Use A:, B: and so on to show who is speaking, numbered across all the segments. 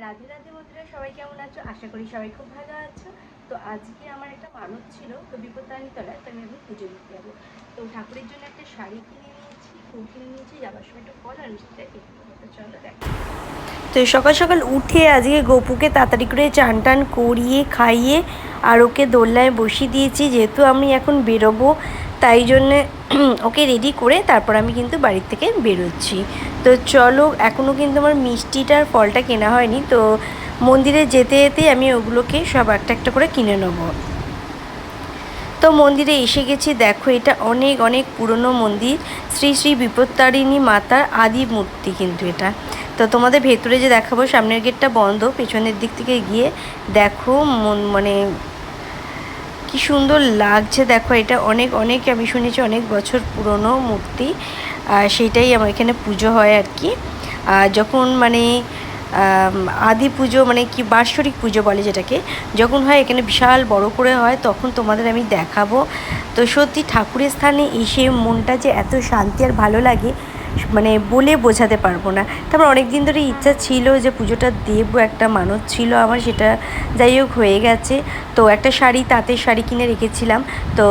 A: রাধে রাধে বন্ধুরা, সবাই কেমন আছো? আশা করি সবাই খুব ভালো আছো। তো আজকে আমার একটা মানত ছিল, তো বিপত্তারিণী তলায়, তো আমি এখন পুজো দিতে যাবো। তো ঠাকুরের জন্য একটা শাড়ি কিনে নিয়েছি, ফুল কিনে নিয়েছি, যাবার সময় একটু ফল আর মিষ্টিটা কেটে নেবো। তো চলো দেখো। তো সকাল সকাল উঠে আজকে গপুকে তাড়াতাড়ি করে চান টান করিয়ে খাইয়ে আর ওকে দোলনায় বসিয়ে দিয়েছি, যেহেতু আমি এখন বেরোবো তাই জন্যে ওকে রেডি করে তারপর আমি কিন্তু বাড়ির থেকে বেরোচ্ছি। তো চলো, এখনও কিন্তু আমার মিষ্টিটার ফলটা কেনা হয়নি, তো মন্দিরে যেতে যেতেই আমি ওগুলোকে সব একটা একটা করে কিনে নেবো। তো মন্দিরে এসে গেছি, দেখো এটা অনেক অনেক পুরনো মন্দির, শ্রী শ্রী বিপত্তারিণী মাতার আদি মূর্তি কিন্তু এটা। তো তোমাদের ভেতরে যে দেখাবো, সামনের গেটটা বন্ধ, পেছনের দিক থেকে গিয়ে দেখো মানে কি সুন্দর লাগছে। দেখো এটা অনেক অনেক, আমি শুনেছি অনেক বছর পুরনো মূর্তি। সেটাই আমার এখানে পুজো হয় আর কি। যখন মানে আদি পুজো মানে কি বাৎসরিক পুজো বলে যেটাকে, যখন হয় এখানে বিশাল বড় করে হয়, তখন তোমাদের আমি দেখাবো। তো সত্যি ঠাকুরের স্থানে এসে মনটা যে এত শান্তি আর ভালো লাগে, মানে বলে বোঝাতে পারবো না। তারপর অনেক দিন ধরে ইচ্ছা ছিল যে পুজোটা দেবো, একটা মানত ছিল আমার, সেটা যাই হোক হয়ে গেছে। তো একটা শাড়ি, তাঁতের শাড়ি কিনে রেখেছিলাম, তো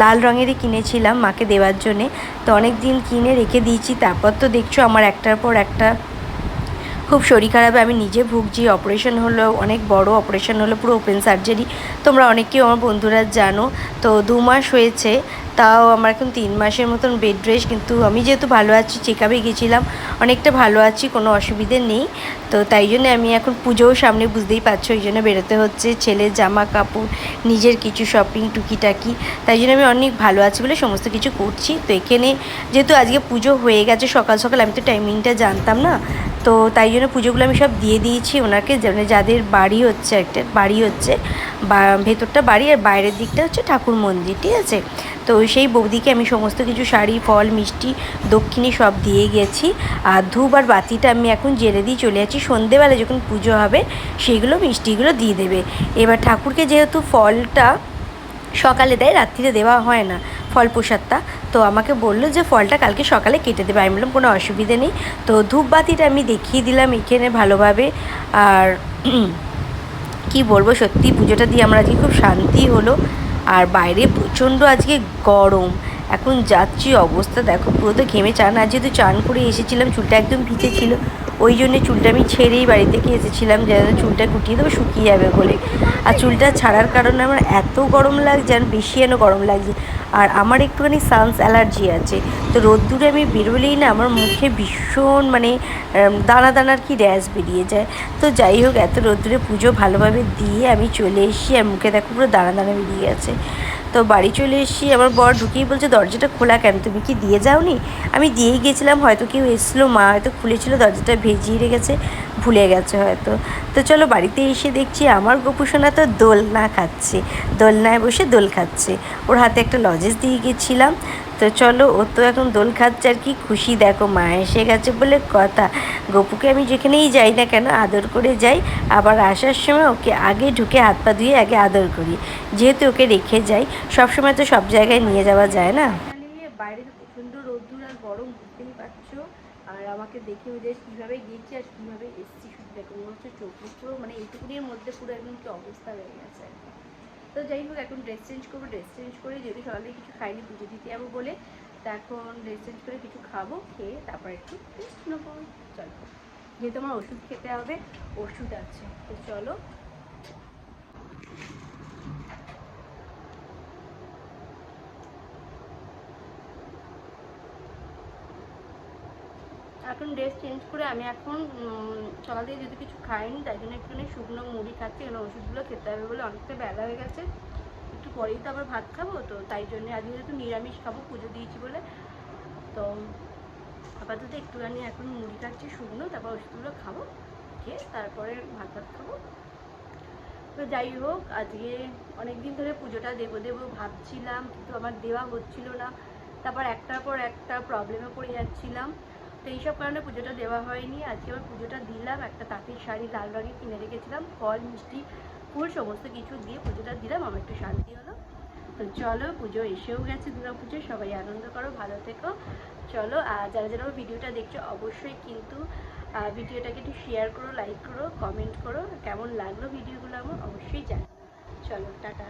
A: লাল রঙেরই কিনেছিলাম মাকে দেওয়ার জন্যে। তো অনেক দিন কিনে রেখে দিয়েছি, তারপর তো দেখছো আমার একটার পর একটা খুব শরীর খারাপে আমি নিজে ভুগছি। অপারেশন হলো, অনেক বড় অপারেশন হলো, পুরো ওপেন সার্জারি। তোমরা অনেকেই আমার বন্ধুরা জানো। তো 2 মাস হয়েছে, তাও আমার এখন 3 মাসের মতন বেড রেস্ট। কিন্তু আমি যেহেতু ভালো আছি, চেক আপে গেছিলাম, অনেকটা ভালো আছি, কোনো অসুবিধে নেই। তো তাই জন্য আমি এখন পুজোও সামনে, বুঝতেই পারছো, ওই জন্য বেরোতে হচ্ছে। ছেলের জামা কাপড়, নিজের কিছু শপিং টুকিটাকি, তাই জন্য আমি অনেক ভালো আছি বলে সমস্ত কিছু করছি। তো এখানে যেহেতু আজকে পুজো হয়ে গেছে সকাল সকাল, আমি তো টাইমিংটা জানতাম না, তো তাই জন্য পুজোগুলো আমি সব দিয়ে দিয়েছি ওনাকে। যাদের বাড়ি হচ্ছে, একটা বাড়ি হচ্ছে, বা ভেতরটা বাড়ি আর বাইরের দিকটা হচ্ছে ঠাকুর মন্দির, ঠিক আছে। তো সেই বৌদিকে আমি সমস্ত কিছু শাড়ি, ফল, মিষ্টি, দক্ষিণী সব দিয়ে গেছি। আর ধূপ আর বাতিটা আমি এখন জেলে দিয়ে চলে যাচ্ছি, সন্ধেবেলা যখন পুজো হবে সেইগুলো মিষ্টিগুলো দিয়ে দেবে। এবার ঠাকুরকে যেহেতু ফলটা সকালে দেয়, রাত্রিরে দেওয়া হয় না ফল প্রসাদটা, তো আমাকে বললো যে ফলটা কালকে সকালে কেটে দেবে। আমি বললাম কোনো অসুবিধে নেই। তো ধূপবাতিটা আমি দেখিয়ে দিলাম এখানে ভালোভাবে। আর কি বলবো, সত্যি পুজোটা দিয়ে আমার আজকে খুব শান্তি হলো। আর বাইরে প্রচণ্ড আজকে গরম, এখন যাচ্ছি অবস্থা দেখো, পুরো তো ঘেমে চান। আর যেহেতু চান করে এসেছিলাম, চুলটা একদম ভিজে ছিল, ওই জন্যে চুলটা আমি ছেড়েই বাড়ি থেকে এসেছিলাম, যেন চুলটা গুটিয়ে দেবো, শুকিয়ে যাবে বলে। আর চুলটা ছাড়ার কারণে আমার এত গরম লাগছে, আর বেশি যেন গরম লাগছে। আর আমার একটুখানি সানস অ্যালার্জি আছে, তো রোদ্দুরে আমি বেরোলেই না আমার মুখে ভীষণ মানে দানা দানার কি র্যাশ বেরিয়ে যায়। তো যাই হোক, এত রোদ্দুরে পুজো ভালোভাবে দিয়ে আমি চলে এসেছি, আর মুখে দেখো পুরো দানা দানা বেরিয়ে গেছে। তো বাড়ি চলে এসেছি, আমার বর ঢুকেই বলছে দরজাটা খোলা কেন, তুমি কি দিয়ে যাওনি? আমি দিয়েই গেছিলাম, হয়তো কেউ এসেছিলো, মা হয়তো খুলেছিল, দরজাটা ভেজিয়ে রেখেছে, ভুলে গেছে হয়তো। তো চলো, বাড়িতে এসে দেখছি আমার গোপুসোনা তো দোলনা খাচ্ছে, দোলনায় বসে দোল খাচ্ছে। ওর হাতে একটা লজেন্স দিয়ে গেছিলাম। তো চলো, ও তো এখন দোল খাচ্ছে আর কি খুশি, দেখো মা এসে গেছে বলে কথা। গপুকে আমি যেখানেই যাই না কেন আদর করে যাই, আবার আসার সময় ওকে আগে ঢুকে হাত পা ধুয়ে আগে আদর করি, যেহেতু ওকে রেখে যাই, সবসময় তো সব জায়গায় নিয়ে যাওয়া যায় না। বাইরে তো প্রচণ্ড রোদ্দুর আর গরম, বুঝতেই পারছো। আর আমাকে দেখে ওই যে কীভাবে গিয়েছি আর কীভাবে এসেছি, শুধু দেখো মনে হচ্ছে চোখ পুরো মানে এইটুকুনির মধ্যে পুরো একদম কি অবস্থা হয়ে গেছে। তো যাই হোক, এখন ড্রেস চেঞ্জ করবো, ড্রেস চেঞ্জ করে যেহেতু সকালে কিছু খাইনি, পুজো দিতে যাবো বলে, তা এখন ড্রেস চেঞ্জ করে কিছু খাবো, খেয়ে তারপর একটু রেস্ট নেবো। চলো, যেহেতু আমার ওষুধ খেতে হবে, ওষুধ আছে, তো চলো। এখন ড্রেস চেঞ্জ করে আমি এখন সকাল থেকে যদি কিছু খাইনি, তাই জন্য একটুখানি শুকনো মুড়ি খাচ্ছি, কারণ ওষুধগুলো খেতে হবে বলে অনেকটা বেলা হয়ে গেছে। একটু পরেই তো আবার ভাত খাবো, তো তাই জন্য আজকে যেহেতু নিরামিষ খাবো, পুজো দিয়েছি বলে, তো আপাতত একটুখানি এখন মুড়ি খাচ্ছি শুকনো, তারপর ওষুধগুলো খাবো, খেয়ে তারপরে ভাত খাবো। তো যাই হোক, আজকে অনেক দিন ধরে পুজোটা দেবো দেবো ভাবছিলাম, কিন্তু আমার দেওয়া হচ্ছিল না। তারপর একটার পর একটা প্রবলেমে পড়ে যাচ্ছিলাম, তো এইসব কারণে পুজোটা দেওয়া হয়নি। আজকে আবার পুজোটা দিলাম, একটা তাঁতের শাড়ি লাল রঙের কিনে রেখেছিলাম, ফল মিষ্টি ফুল সমস্ত কিছু দিয়ে পুজোটা দিলাম, আমার একটু শান্তি হলো। তো চলো, পুজো এসেও গেছে, দুর্গা পুজো, সবাই আনন্দ করো, ভালো থেকো। চলো, আর যারা যারা ভিডিওটা দেখছো অবশ্যই কিন্তু ভিডিওটাকে একটু শেয়ার করো, লাইক করো, কমেন্ট করো, কেমন লাগলো ভিডিওগুলো আমার অবশ্যই জানাও। চলো টাটা।